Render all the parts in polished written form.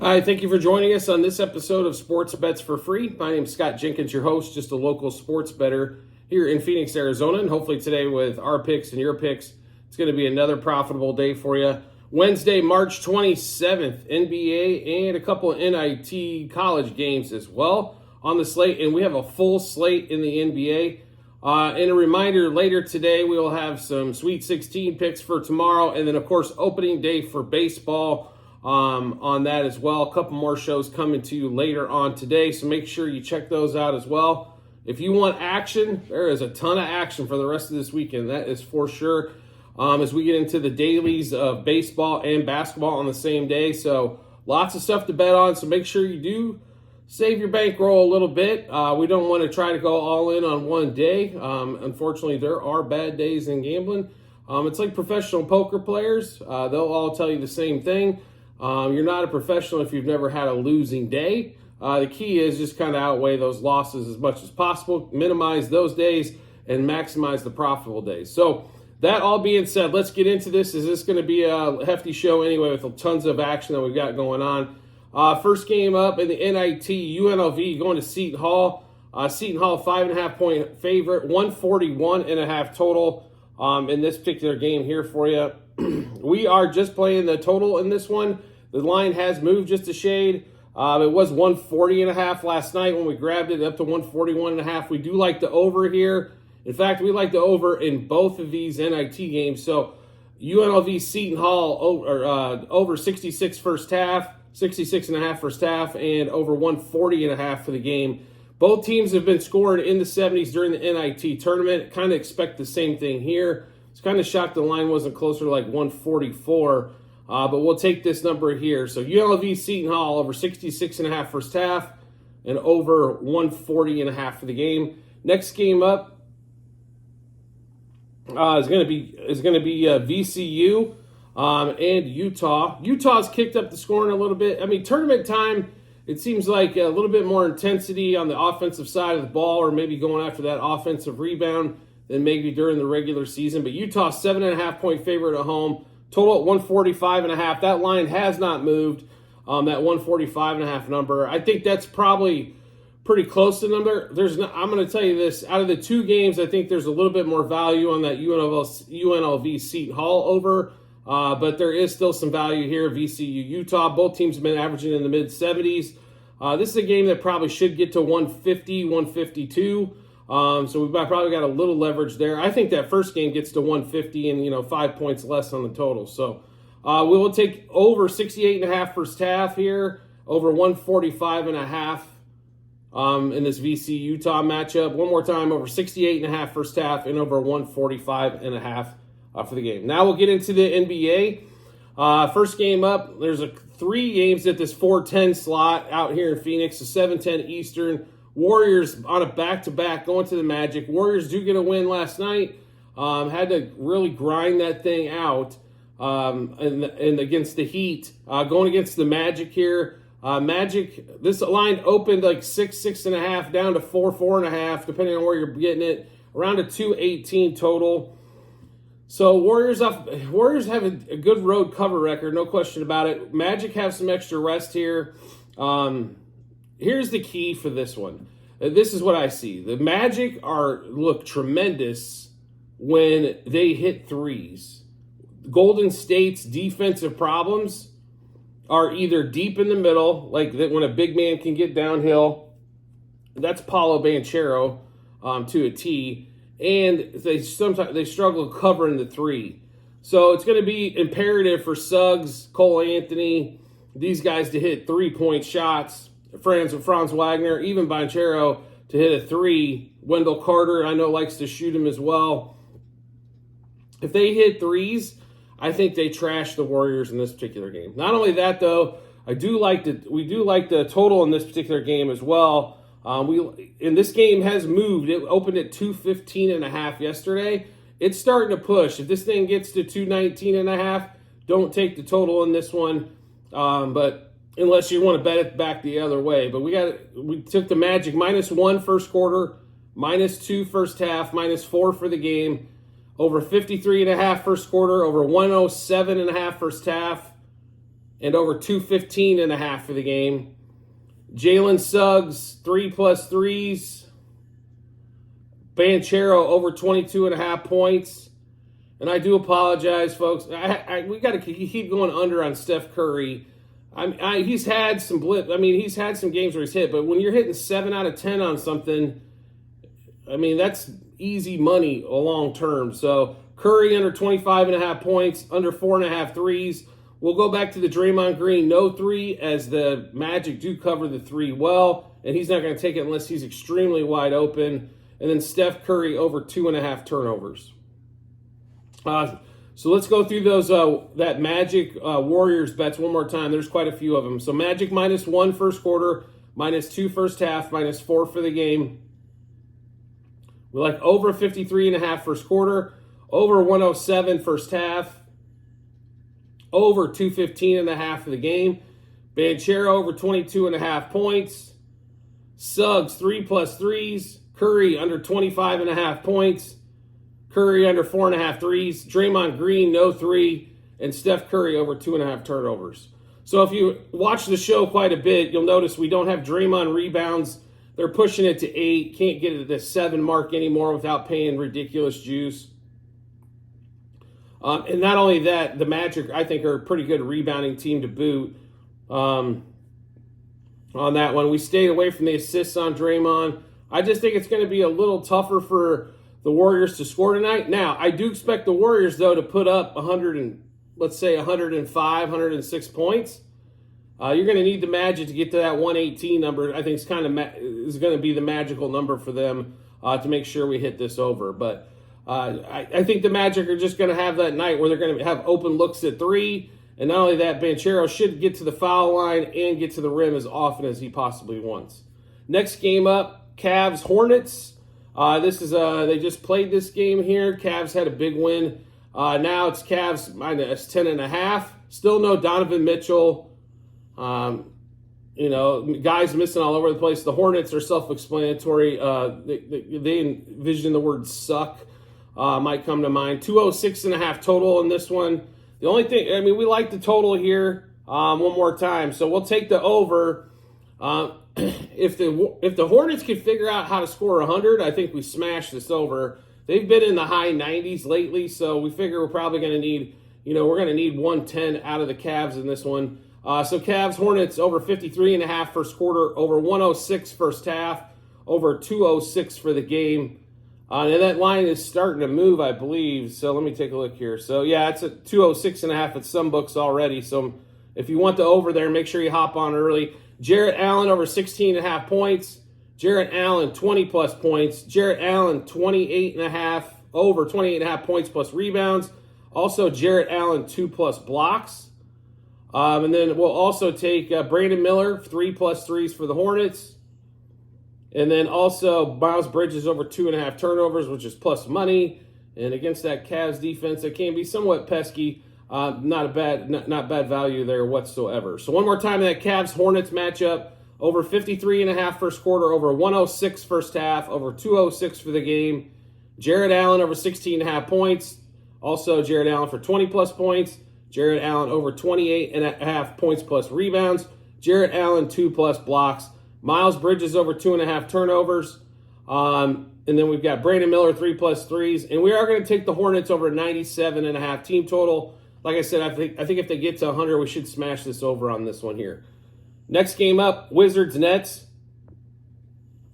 Hi, thank you for joining us on this episode of Sports Bets for Free. My name is Scott Jenkins, your host, just a local sports bettor here in Phoenix, Arizona. And hopefully today with our picks and your picks, it's going to be another profitable day for you. Wednesday, March 27th, NBA and a couple of NIT college games as well on the slate. And we have a full slate in the NBA. And a reminder, later today we will have some Sweet 16 picks for tomorrow. And then, of course, opening day for baseball on that as well. A couple more shows coming to you later on today, so make sure you check those out as well. If you want action, there is a ton of action for the rest of this weekend, that is for sure, as we get into the dailies of baseball and basketball on the same day. So lots of stuff to bet on, so make sure you do save your bankroll a little bit. We don't want to try to go all in on one day. Unfortunately, there are bad days in gambling. It's like professional poker players. They'll all tell you the same thing. You're not a professional if you've never had a losing day. The key is just kind of outweigh those losses as much as possible, minimize those days, and maximize the profitable days. So that all being said, let's get into this. Is this going to be a hefty show anyway with tons of action that we've got going on? First game up in the NIT, UNLV going to Seton Hall. Seton Hall 5.5 point favorite, 141.5 total in this particular game here for you. We are just playing the total in this one. The line has moved just a shade. It was 140.5 last night when we grabbed it up to 141.5. We do like the over here. In fact, we like the over in both of these NIT games. So UNLV Seton Hall over 66 first half, 66.5 first half, and over 140.5 for the game. Both teams have been scoring in the 70s during the NIT tournament. Kind of expect the same thing here. It's kind of shocked the line wasn't closer to like 144, but we'll take this number here. So UNLV Seton Hall over 66.5 first half and over 140.5 for the game. Next game up is going to be VCU and Utah. Utah's kicked up the scoring a little bit. I mean, tournament time, it seems like a little bit more intensity on the offensive side of the ball, or maybe going after that offensive rebound than maybe during the regular season. But Utah 7.5 point favorite at home, total at 145.5. That line has not moved. That 145.5 number, I think that's probably pretty close to the number. I'm going to tell you this: out of the two games, I think there's a little bit more value on that UNLV Seton Hall over. But there is still some value here. VCU Utah, both teams have been averaging in the mid 70s. This is a game that probably should get to 150, 152. So we've probably got a little leverage there. I think that first game gets to 150 and, 5 points less on the total. So we will take over 68.5 first half here, over 145.5 in this VC Utah matchup. One more time, over 68.5 first half and over 145.5 for the game. Now we'll get into the NBA. First game up, there's three games at this 4:10 slot out here in Phoenix, so 7:10 Eastern. Warriors on a back-to-back going to the Magic. Warriors do get a win last night. Had to really grind that thing out and against the Heat. Going against the Magic here. Magic, this line opened like 6.5 down to 4.5, depending on where you're getting it. Around a 218 total. So Warriors have a good road cover record, no question about it. Magic have some extra rest here. Here's the key for this one. This is what I see. The Magic look tremendous when they hit threes. Golden State's defensive problems are either deep in the middle, like that when a big man can get downhill. That's Paolo Banchero to a T. And they struggle covering the three. So it's going to be imperative for Suggs, Cole Anthony, these guys to hit 3-point shots. Franz Wagner, even Banchero to hit a three. Wendell Carter, I know, likes to shoot him as well. If they hit threes, I think they trash the Warriors in this particular game. Not only that, though, we do like the total in this particular game as well. This game has moved. It opened at 215.5 yesterday. It's starting to push. If this thing gets to 219.5, don't take the total in this one. But unless you want to bet it back the other way. But we took the Magic -1 first quarter, -2 first half, -4 for the game, over 53.5 first quarter, over 107.5 first half, and over 215.5 for the game. Jalen Suggs, 3+ threes. Banchero over 22.5 points. And I do apologize, folks. We got to keep going under on Steph Curry. He's had some blip. He's had some games where he's hit, but when you're hitting 7 out of 10 on something, that's easy money long term. So Curry under 25.5 points, under 4.5 threes. We'll go back to the Draymond Green no three, as the Magic do cover the three well, and he's not going to take it unless he's extremely wide open. And then Steph Curry over 2.5 turnovers. So let's go through those that Magic Warriors bets one more time. There's quite a few of them. So Magic -1 first quarter, -2 first half, -4 for the game. We like over 53.5 first quarter, over 107 first half, over 215.5 for the game. Banchero over 22.5 points. Suggs 3+ threes. Curry under 25.5 points. Curry under 4.5 threes. Draymond Green no three. And Steph Curry over 2.5 turnovers. So if you watch the show quite a bit, you'll notice we don't have Draymond rebounds. They're pushing it to 8. Can't get it to the 7 mark anymore without paying ridiculous juice. And not only that, the Magic, I think, are a pretty good rebounding team to boot on that one. We stayed away from the assists on Draymond. I just think it's going to be a little tougher for the Warriors to score tonight. Now, I do expect the Warriors, though, to put up 105, 106 points. You're going to need the Magic to get to that 118 number. I think it's is going to be the magical number for them to make sure we hit this over. But I think the Magic are just going to have that night where they're going to have open looks at 3. And not only that, Banchero should get to the foul line and get to the rim as often as he possibly wants. Next game up, Cavs Hornets. This is they just played this game here. Cavs had a big win. Now it's Cavs -10.5. Still no Donovan Mitchell. Guys missing all over the place. The Hornets are self-explanatory. They envision the word suck. Might come to mind. 206.5 total in this one. The only thing, we like the total here one more time. So we'll take the over. If the Hornets can figure out how to score 100, I think we smash this over. They've been in the high 90s lately, so we figure we're probably going to need, we're going to need 110 out of the Cavs in this one. So Cavs Hornets over 53.5 first quarter, over 106 first half, over 206 for the game. And that line is starting to move, I believe. So let me take a look here. So yeah, it's at 206.5 at some books already. So if you want the over there, make sure you hop on early. Jarrett Allen over 16.5 points. Jarrett Allen 20+ points. Jarrett Allen 28.5, over 28.5 points plus rebounds. Also Jarrett Allen 2+ blocks. And then we'll also take Brandon Miller 3+ threes for the Hornets. And then also Miles Bridges over 2.5 turnovers, which is plus money. And against that Cavs defense, that can be somewhat pesky. Not bad value there whatsoever. So one more time, that Cavs Hornets matchup, over 53.5 first quarter, over 106 first half, over 206 for the game. Jarrett Allen over 16.5 points. Also Jarrett Allen for 20+ points. Jarrett Allen over 28.5 points plus rebounds. Jarrett Allen 2+ blocks. Miles Bridges over 2.5 turnovers. And then we've got Brandon Miller 3+ threes. And we are going to take the Hornets over 97.5 team total. Like I said, I think if they get to 100, we should smash this over on this one here. Next game up, Wizards Nets.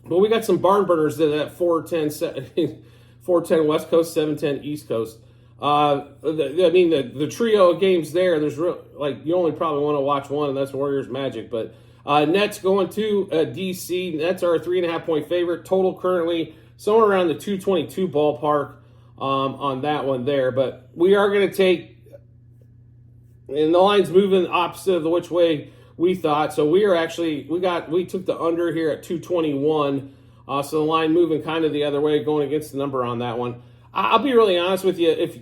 Well, we got some barn burners at 410 West Coast, 710 East Coast. The trio of games there, there's you only probably want to watch one, and that's Warriors Magic. But Nets going to DC. Nets are a 3.5 point favorite. Total currently somewhere around the 222 ballpark on that one there. But we are going to take, and the line's moving opposite of the which way we thought. So we took the under here at 221. So the line moving kind of the other way, going against the number on that one. I'll be really honest with you. If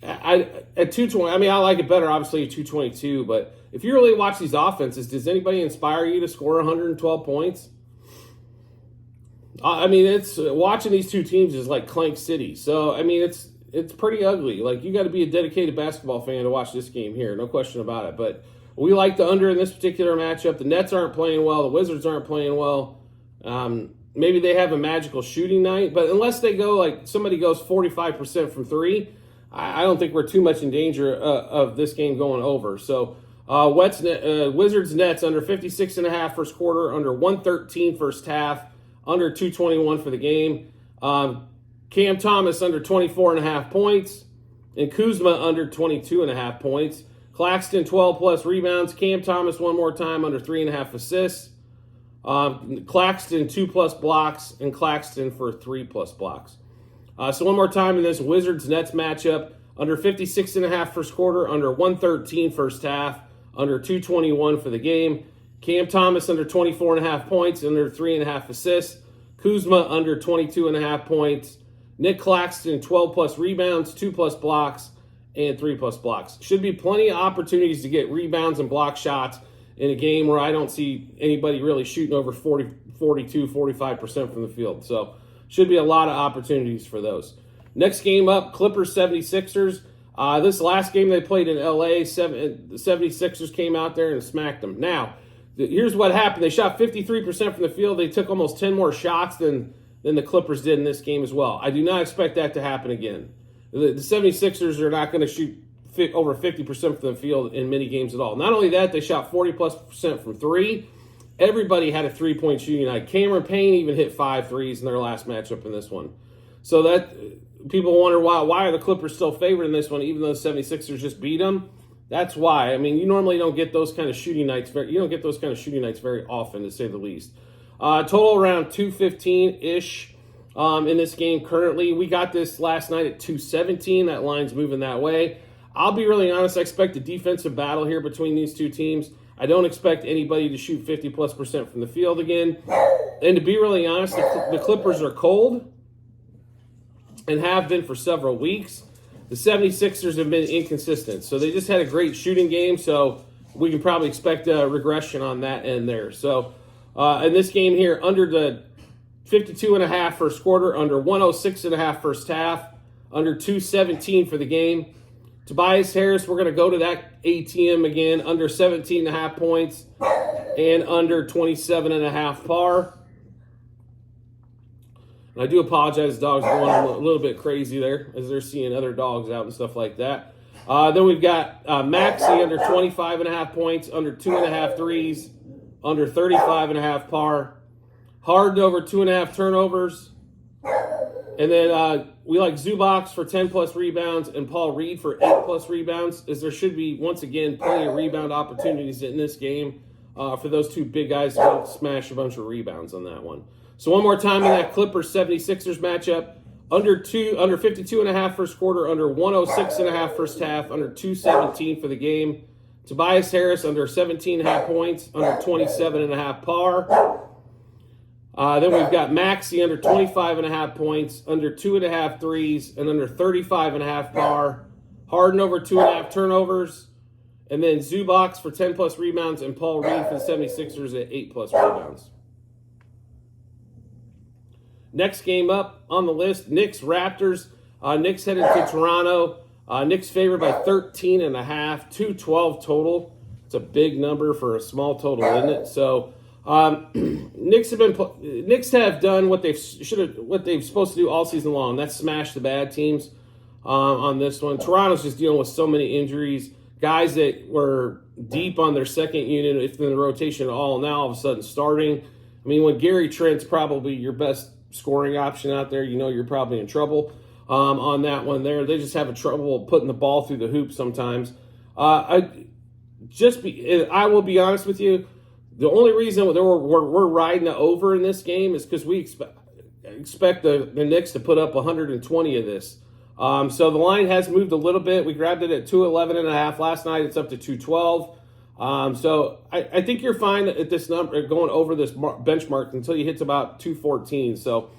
at 220, I like it better obviously at 222. But if you really watch these offenses, does anybody inspire you to score 112 points? It's watching these two teams is like Clank City. So it's pretty ugly. Like, you got to be a dedicated basketball fan to watch this game here, no question about it. But we like the under in this particular matchup. The Nets aren't playing well. The Wizards aren't playing well. Maybe they have a magical shooting night, but unless they go, like, somebody goes 45% from three, I don't think we're too much in danger of this game going over. So Wizards Nets under 56.5 first quarter, under 113 first half, under 221 for the game. Cam Thomas under 24.5 points, and Kuzma under 22.5 points. Claxton 12-plus rebounds. Cam Thomas one more time under 3.5 assists. Claxton 2-plus blocks, and Claxton for 3-plus blocks. So one more time in this Wizards-Nets matchup, under 56.5 first quarter, under 113 first half, under 221 for the game. Cam Thomas under 24.5 points, under 3.5 assists. Kuzma under 22.5 points. Nick Claxton 12-plus rebounds, 2-plus blocks, and 3-plus blocks. Should be plenty of opportunities to get rebounds and block shots in a game where I don't see anybody really shooting over 45% from the field. So should be a lot of opportunities for those. Next game up, Clippers 76ers. This last game they played in LA, the 76ers came out there and smacked them. Now, here's what happened. They shot 53% from the field. They took almost 10 more shots than the Clippers did in this game as well. I do not expect that to happen again. The 76ers are not going to shoot over 50% from the field in many games at all. Not only that, they shot 40+% from three. Everybody had a three-point shooting night. Cameron Payne even hit 5 threes in their last matchup in this one. So that people wonder why are the Clippers still favored in this one, even though the 76ers just beat them. That's why. I mean, you normally don't get those kind of shooting nights. You don't get those kind of shooting nights very often, to say the least. Total around 215-ish in this game currently. We got this last night at 217. That line's moving that way. I'll be really honest. I expect a defensive battle here between these two teams. I don't expect anybody to shoot 50+% from the field again. And to be really honest, the Clippers are cold and have been for several weeks. The 76ers have been inconsistent. So they just had a great shooting game, so we can probably expect a regression on that end there. So in this game here, under the 52.5 first quarter, under 106.5 first half, under 217 for the game. Tobias Harris, we're going to go to that ATM again, under 17.5 points and under 27.5 par. And I do apologize, dogs are going a little bit crazy there as they're seeing other dogs out and stuff like that. Then we've got Maxey under 25.5 points, under 2.5 threes, under 35.5 par. Harden over 2.5 turnovers. And then we like Zubac for 10-plus rebounds and Paul Reed for 8-plus rebounds, as there should be, once again, plenty of rebound opportunities in this game for those two big guys to go smash a bunch of rebounds on that one. So one more time in that Clippers-76ers matchup, under 52.5 first quarter, under 106.5 first half, under 217 for the game. Tobias Harris under 17.5 points, under 27.5 par. Then we've got Maxey under 25.5 points, under 2.5 threes, and under 35.5 par. Harden over 2.5 turnovers. And then Zubac for 10-plus rebounds, and Paul Reed for the 76ers at 8-plus rebounds. Next game up on the list, Knicks Raptors. Knicks headed to Toronto. Knicks favored by 13.5, 212 total. It's a big number for a small total, isn't it? So Knicks have done what they've supposed to do all season long. That's smash the bad teams on this one. Toronto's just dealing with so many injuries. Guys that were deep on their second unit, if in the rotation at all, now all of a sudden starting. I mean, when Gary Trent's probably your best scoring option out there, you know you're probably in trouble on that one there. They just have trouble putting the ball through the hoop sometimes. I will be honest with you. The only reason we're riding the over in this game is because we expect the Knicks to put up 120 of this. So the line has moved a little bit. We grabbed it at 211.5 last night. It's up to 212. So I think you're fine at this number, going over this benchmark until you hit to about 214. So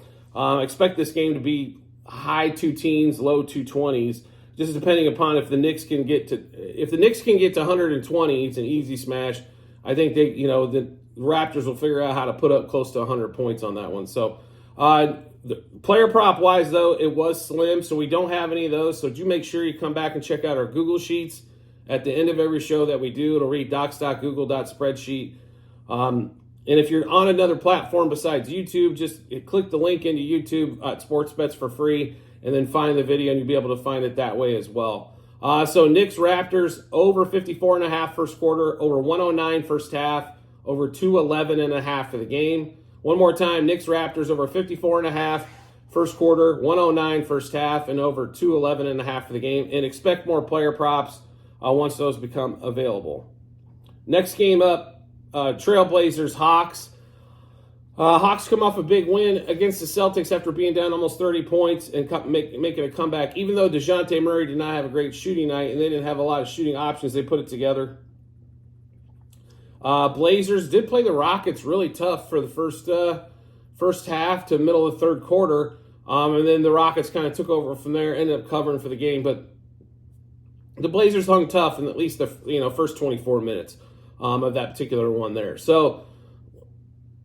expect this game to be high 2 teens, low 220s, just depending upon if the Knicks can get to 120. It's an easy smash. I think the Raptors will figure out how to put up close to 100 points on that one. So The player prop wise, though, it was slim, so we don't have any of those. So do make sure you come back and check out our Google Sheets at the end of every show that we do. It'll read docs.google.spreadsheet. And if you're on another platform besides YouTube, just click the link into YouTube at Sports Bets for free, and then find the video, and you'll be able to find it that way as well. So Knicks Raptors over 54.5 first quarter, over 109 first half, over 211.5 for the game. One more time, Knicks Raptors over 54.5 first quarter, 109 first half, and over 211.5 for the game. And expect more player props once those become available. Next game up, Trailblazers Hawks. Hawks come off a big win against the Celtics after being down almost 30 points and making a comeback. Even though DeJounte Murray did not have a great shooting night and they didn't have a lot of shooting options, they put it together. Blazers did play the Rockets really tough for the first half to middle of the third quarter, and then the Rockets kind of took over from there, ended up covering for the game. But the Blazers hung tough in at least the first 24 minutes of that particular one there. So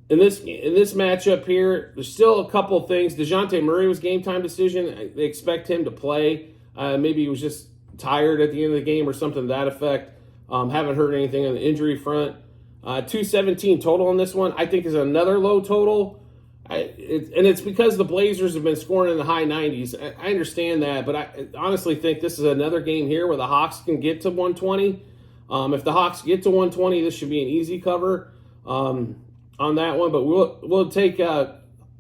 in this matchup here, there's still a couple of things. DeJounte Murray was game time decision. They expect him to play. Maybe he was just tired at the end of the game or something to that effect. Haven't heard anything on the injury front. 217 total on this one, I think, is another low total. And it's because the Blazers have been scoring in the high 90s. I understand that, but I honestly think this is another game here where the Hawks can get to 120. If the Hawks get to 120, this should be an easy cover on that one. But we'll take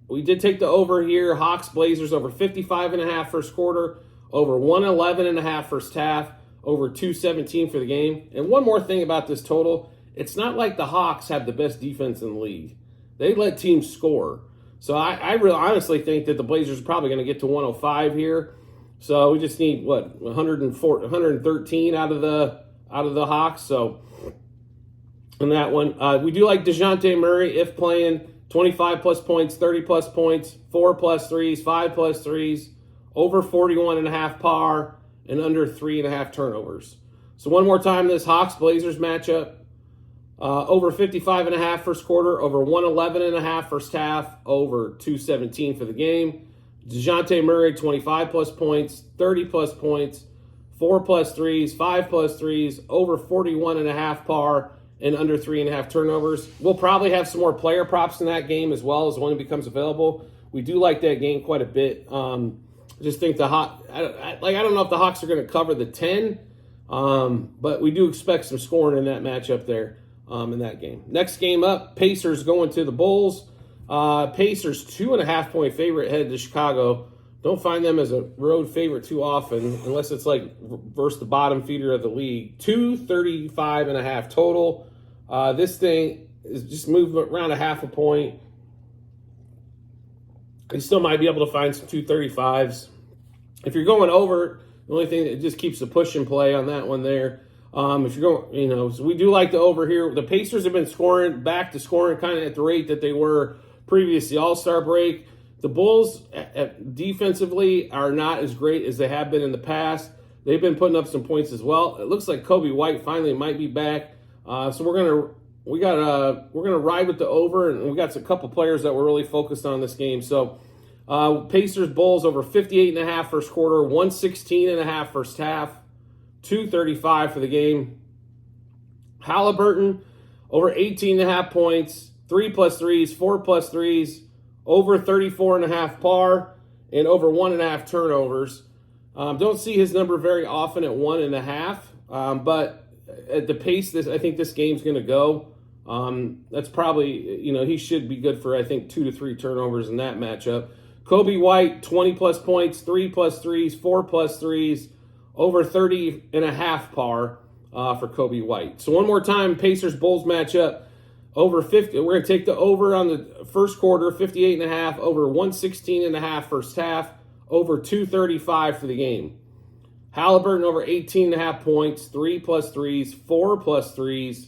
we did take the over here. Hawks Blazers over 55.5 first quarter, over 111.5 first half, over 217 for the game. And one more thing about this total, it's not like the Hawks have the best defense in the league. They let teams score. So I really honestly think that the Blazers are probably going to get to 105 here. So we just need 113 out of the Hawks. So in that one, we do like DeJounte Murray if playing 25 plus points, 30 plus points, 4 plus threes, 5 plus threes, over 41.5 par, and under 3.5 turnovers. So one more time, this Hawks-Blazers matchup. Over 55.5 first quarter, over 111.5 first half, over 217 for the game. DeJounte Murray, 25 plus points, 30 plus points, 4 plus threes, 5 plus threes, over 41.5 par, and under 3.5 turnovers. We'll probably have some more player props in that game as well as when it becomes available. We do like that game quite a bit. Just think the Hawks, I don't know if the Hawks are going to cover the 10, but we do expect some scoring in that matchup there in that game. Next game up, Pacers going to the Bulls. Pacers 2.5 point favorite headed to Chicago. Don't find them as a road favorite too often unless it's like versus the bottom feeder of the league. 235.5 total. This thing is just moved around a half a point. You still might be able to find some 235s. If you're going over, the only thing that just keeps the push and play on that one there. If you're going, so we do like the over here. The Pacers have been scoring back to scoring kind of at the rate that they were previous the All-Star break. The Bulls defensively are not as great as they have been in the past. They've been putting up some points as well. It looks like Kobe White finally might be back. So we're gonna ride with the over, and we got a couple players that we're really focused on this game. So Pacers Bulls over 58.5 first quarter, 116.5 first half, 235 for the game. Halliburton over 18.5 points, 3 plus threes, 4 plus threes, over 34.5 par, and over 1.5 turnovers. Don't see his number very often at 1.5, but at the pace I think this game's going to go, that's probably, he should be good for, I think, 2 to 3 turnovers in that matchup. Kobe White, 20 plus points, 3 plus threes, 4 plus threes, over 30.5 par for Kobe White. So one more time, Pacers-Bulls matchup. Over 50, we're going to take the over on the first quarter, 58.5, over 116.5 first half, over 235 for the game. Halliburton over 18.5 points, 3 plus threes, 4 plus threes,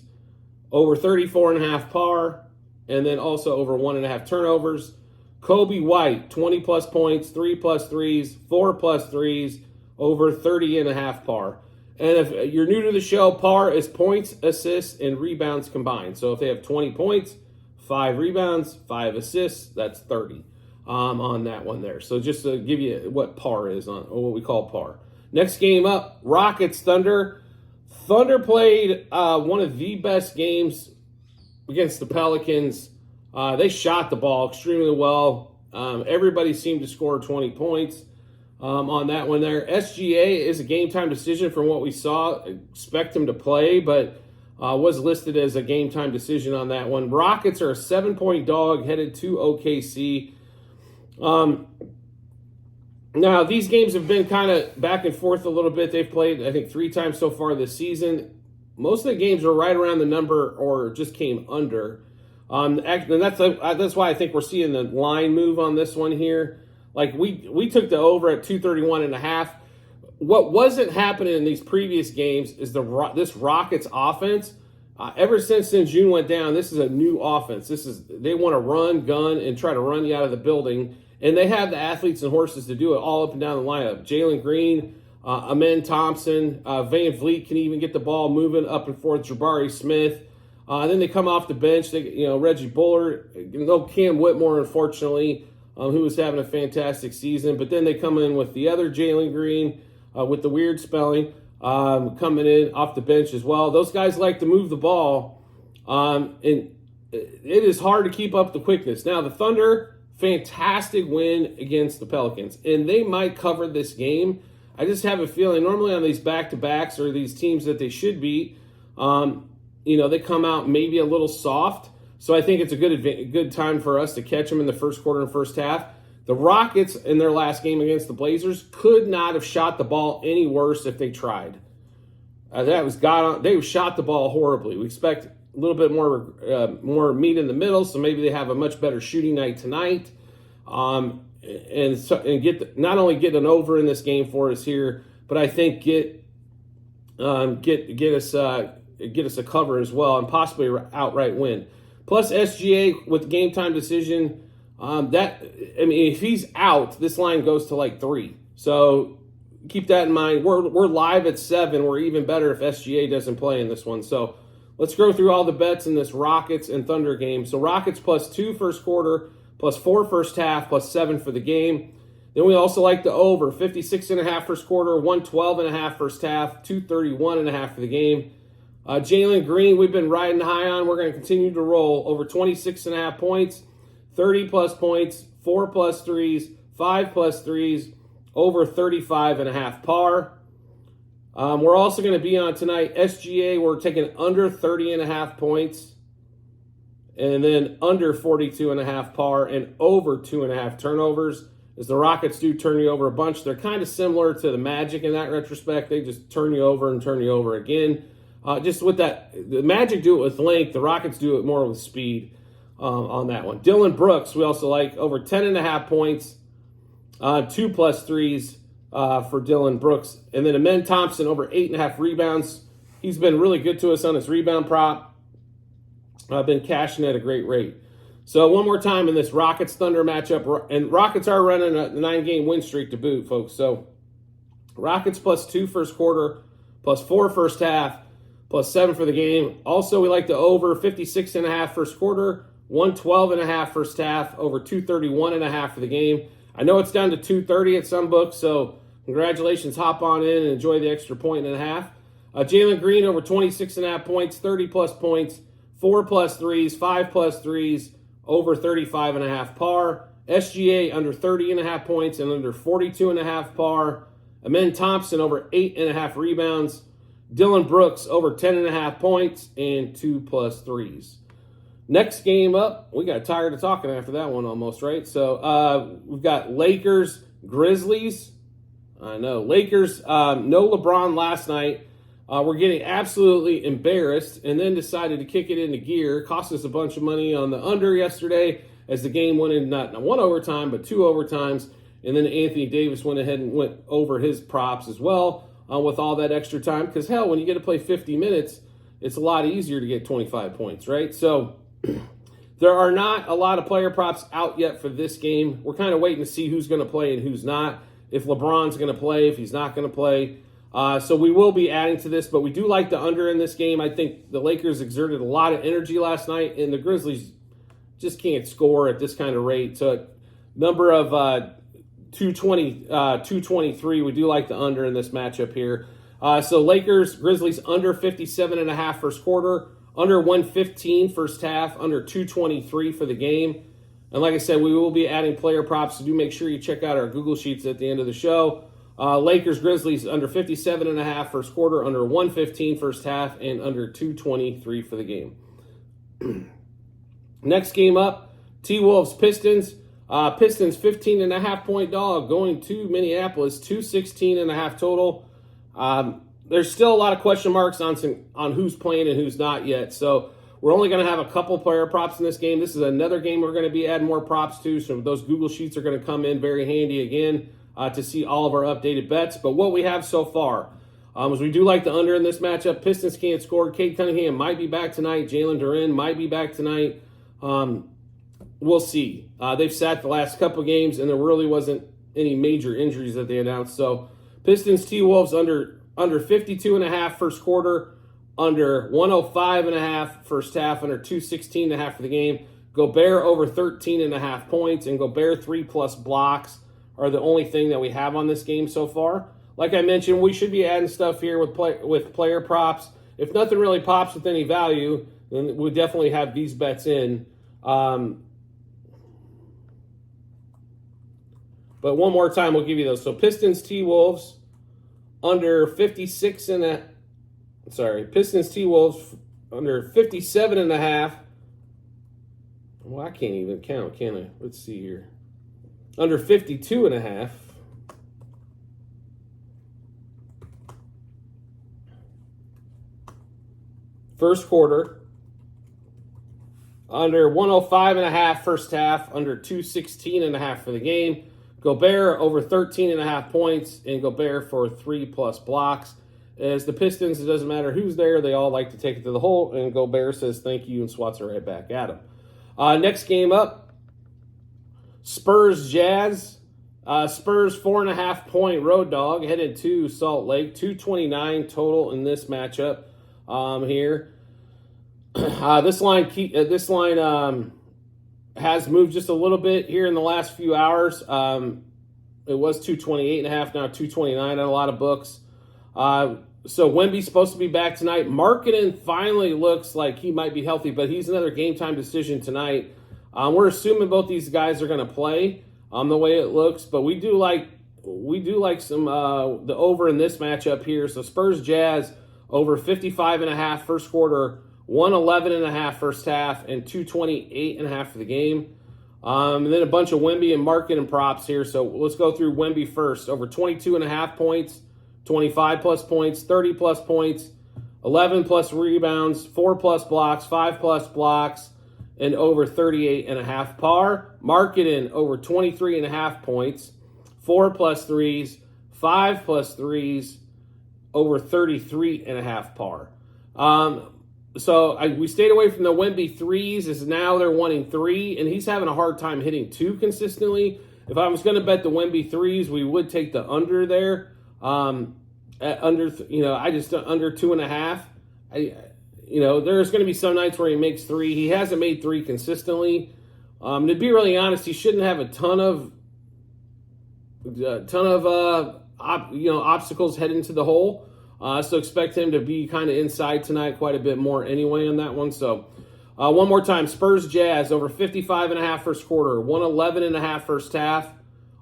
over 34.5 par, and then also over 1.5 turnovers. Kobe White, 20 plus points, 3 plus threes, 4 plus threes, over 30.5 par. And if you're new to the show, par is points, assists, and rebounds combined. So if they have 20 points, 5 rebounds, 5 assists, that's 30. on that one there. So just to give you what par is on, or what we call par. Next game up, Rockets Thunder. Thunder played one of the best games against the Pelicans. They shot the ball extremely well. Everybody seemed to score 20 points on that one there. SGA is a game time decision from what we saw. Expect him to play, but was listed as a game time decision on that one. Rockets are a 7-point dog headed to OKC. Now, these games have been kind of back and forth a little bit. They've played, I think, 3 times so far this season. Most of the games are right around the number or just came under. And that's why I think we're seeing the line move on this one here. Like, we took the over at 231.5. What wasn't happening in these previous games is this Rockets offense. Ever since June went down, this is a new offense. They want to run, gun, and try to run you out of the building. And they have the athletes and horses to do it all up and down the lineup. Jalen Green, Amen Thompson, Van Vliet can even get the ball moving up and forth. Jabari Smith. Then they come off the bench. Reggie Bullard, no Cam Whitmore, unfortunately, who was having a fantastic season. But then they come in with the other Jalen Green with the weird spelling coming in off the bench as well. Those guys like to move the ball, and it is hard to keep up the quickness. Now, the Thunder, fantastic win against the Pelicans, and they might cover this game. I just have a feeling normally on these back-to-backs or these teams that they should beat, they come out maybe a little soft. So I think it's a good time for us to catch them in the first quarter and first half. The Rockets in their last game against the Blazers could not have shot the ball any worse if they tried. They shot the ball horribly. We expect a little bit more meat in the middle, so maybe they have a much better shooting night tonight, and not only get an over in this game for us here, but I think get us a cover as well and possibly an outright win. Plus SGA with the game time decision. If he's out, this line goes to like 3. So keep that in mind. We're live at 7. We're even better if SGA doesn't play in this one. So let's go through all the bets in this Rockets and Thunder game. So Rockets +2 first quarter, +4 first half, +7 for the game. Then we also like the over, 56.5 first quarter, 112.5 first half, 231.5 for the game. Jalen Green, we've been riding high on. We're going to continue to roll over 26.5 points, 30-plus points, 4+ threes, 5+ threes, over 35.5 par. We're also going to be on tonight. SGA, we're taking under 30.5 points, and then under 42.5 par, and over 2.5 turnovers. As the Rockets do turn you over a bunch, they're kind of similar to the Magic in that retrospect. They just turn you over and turn you over again. Just with that, the Magic do it with length. The Rockets do it more with speed on that one. Dylan Brooks, we also like over 10.5 points, 2+ threes for Dylan Brooks. And then Amen Thompson over 8.5 rebounds. He's been really good to us on his rebound prop. Been cashing at a great rate. So one more time in this Rockets-Thunder matchup. And Rockets are running a 9-game win streak to boot, folks. So Rockets +2 first quarter, +4 first half, +7 for the game. Also, we like the over 56.5 first quarter, 112.5 first half, over 231.5 for the game. I know it's down to 230 at some books, so congratulations. Hop on in and enjoy the extra 1.5. Jalen Green over 26.5 points, 30-plus points, 4+ threes, 5+ threes, over 35.5 par. SGA under 30.5 points and under 42.5 par. Amen Thompson over 8.5 rebounds. Dylan Brooks over 10.5 points and 2+ threes. Next game up, we got tired of talking after that one almost, right? So we've got Lakers, Grizzlies. I know, Lakers, no LeBron last night. We're getting absolutely embarrassed and then decided to kick it into gear. Cost us a bunch of money on the under yesterday as the game went in not 1 overtime, but 2 overtimes. And then Anthony Davis went ahead and went over his props as well with all that extra time. Because, hell, when you get to play 50 minutes, it's a lot easier to get 25 points, right? So there are not a lot of player props out yet for this game. We're kind of waiting to see who's going to play and who's not. If LeBron's going to play, if he's not going to play. So we will be adding to this, but we do like the under in this game. I think the Lakers exerted a lot of energy last night, and the Grizzlies just can't score at this kind of rate. So Number of 223. We do like the under in this matchup here. So Lakers, Grizzlies under 57.5 first quarter, under 115 first half, under 223 for the game. And like I said, we will be adding player props, so do make sure you check out our Google Sheets at the end of the show. Lakers, Grizzlies under 57.5 first quarter, under 115 first half, and under 223 for the game. Next game up, T-Wolves, Pistons. Pistons 15.5 point dog going to Minneapolis, 216.5 total. There's still a lot of question marks on who's playing and who's not yet. So we're only going to have a couple player props in this game. This is another game we're going to be adding more props to. So those Google Sheets are going to come in very handy again to see all of our updated bets. But what we have so far is we do like the under in this matchup. Pistons can't score. Cade Cunningham might be back tonight. Jalen Duren might be back tonight. We'll see. They've sat the last couple games, and there really wasn't any major injuries that they announced. So Pistons, T-Wolves under 52.5 first quarter, under 105.5 first half, under 216.5 for the game. Gobert over 13.5 points, and Gobert 3+ blocks are the only thing that we have on this game so far. Like I mentioned, we should be adding stuff here with player props. If nothing really pops with any value, then we'll definitely have these bets in. But one more time, we'll give you those. So Pistons, T-Wolves, under 56 and a... Sorry, Pistons, T-Wolves, under 57.5. Well, I can't even count, can I? Let's see here. Under 52.5. First quarter. Under 105.5 first half, under 216.5 for the game. Gobert over 13.5 points, and Gobert for 3+ blocks. As the Pistons, it doesn't matter who's there, they all like to take it to the hole, and Gobert says thank you and swats it right back at him. Next game up, Spurs, Jazz. Spurs 4.5 point road dog headed to Salt Lake, 229 total in this matchup here. This line has moved just a little bit here in the last few hours. It was 228.5, now 229 on a lot of books. So Wemby's supposed to be back tonight. Markkanen finally looks like he might be healthy, but he's another game time decision tonight. We're assuming both these guys are going to play the way it looks, but we do like some the over in this matchup here. So Spurs Jazz over 55.5 first quarter, 111.5 first half, and 228.5 for the game. And then a bunch of Wemby and Markkanen props here. So let's go through Wemby first. Over 22.5 points, 25+ points, 30+ points, 11+ rebounds, 4+ blocks, 5+ blocks, and over 38.5 par. Markkanen over 23.5 points, 4+ threes, 5+ threes, over 33.5 par. We stayed away from the Wemby threes, as now they're wanting 3, and he's having a hard time hitting 2 consistently. If I was going to bet the Wemby threes, we would take the under there. Under 2.5. There's going to be some nights where he makes 3. He hasn't made 3 consistently. To be really honest, he shouldn't have a ton of obstacles heading to the hole. So expect him to be kind of inside tonight quite a bit more anyway on that one. So one more time, Spurs Jazz over 55.5 first quarter, 111.5 first half,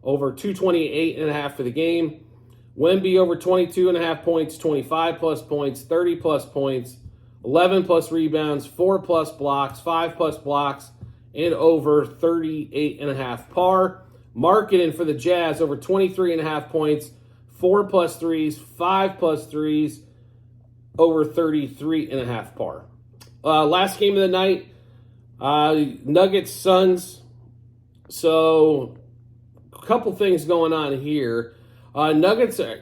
over 228.5 for the game. Wemby over 22.5 points, 25+ points, 30+ points, 11+ rebounds, 4+ blocks, 5+ blocks, and over 38.5 par. Markkanen for the Jazz over 23.5 points, 4+ threes, 5+ threes, over 33.5 par. Last game of the night, Nuggets Suns. So a couple things going on here. Nuggets are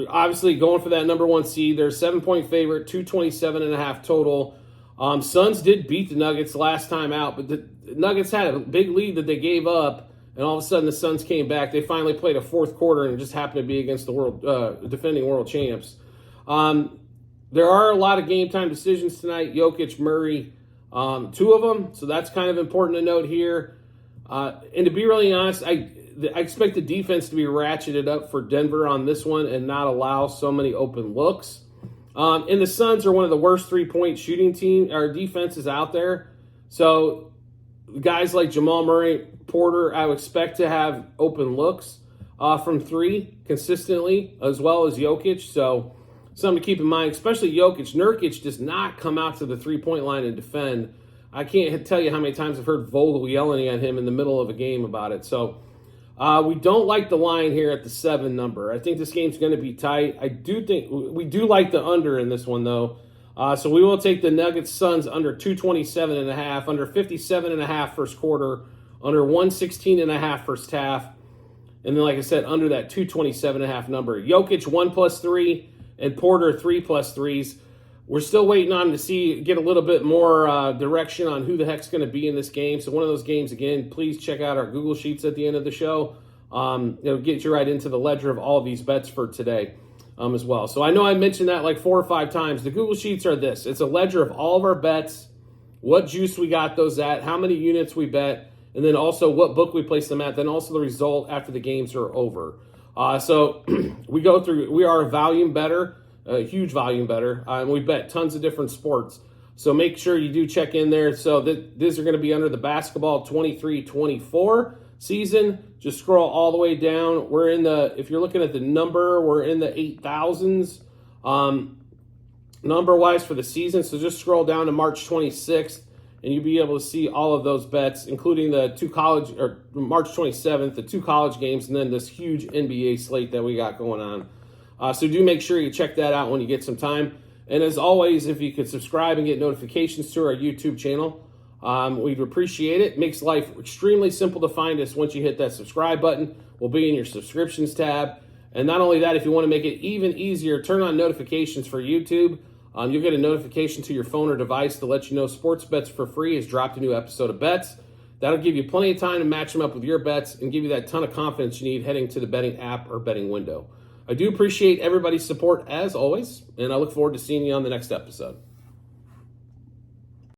obviously going for that number 1 seed. They're a 7-point favorite, 227.5 total. Suns did beat the Nuggets last time out, but the Nuggets had a big lead that they gave up, and all of a sudden the Suns came back. They finally played a fourth quarter, and it just happened to be against the defending world champs. There are a lot of game time decisions tonight. Jokic, Murray, 2 of them, so that's kind of important to note here. And to be really honest, I expect the defense to be ratcheted up for Denver on this one and not allow so many open looks. And the Suns are one of the worst three-point shooting defenses out there. So guys like Jamal Murray, Porter, I would expect to have open looks from three consistently, as well as Jokic. So something to keep in mind, especially Jokic. Nurkic does not come out to the three-point line and defend. I can't tell you how many times I've heard Vogel yelling at him in the middle of a game about it. So we don't like the line here at the 7 number. I think this game's going to be tight. I do think we do like the under in this one, though. So we will take the Nuggets Suns under 227.5, under 57.5 first quarter, under 116.5 first half, and then, like I said, under that 227.5 number. Jokic 1+3 and Porter 3+3s. We're still waiting on to get a little bit more direction on who the heck's going to be in this game. So one of those games, again, please check out our Google Sheets at the end of the show. It'll get you right into the ledger of all of these bets for today as well. So I know I mentioned that like 4 or 5 times. The Google Sheets are this. It's a ledger of all of our bets, what juice we got those at, how many units we bet, and then also what book we place them at, then also the result after the games are over. So we are a volume bettor. A huge volume bettor, and we bet tons of different sports. So make sure you do check in there. So these are going to be under the basketball 23-24 season. Just scroll all the way down. We're in if you're looking at the number, we're in the 8,000s number-wise for the season. So just scroll down to March 26th, and you'll be able to see all of those bets, including the March 27th, the 2 college games, and then this huge NBA slate that we got going on. So do make sure you check that out when you get some time. And as always, if you could subscribe and get notifications to our YouTube channel, we'd appreciate it. It makes life extremely simple to find us once you hit that subscribe button. We'll be in your subscriptions tab. And not only that, if you want to make it even easier, turn on notifications for YouTube. You'll get a notification to your phone or device to let you know Sports Bets for Free has dropped a new episode of bets. That'll give you plenty of time to match them up with your bets and give you that ton of confidence you need heading to the betting app or betting window. I do appreciate everybody's support as always, and I look forward to seeing you on the next episode.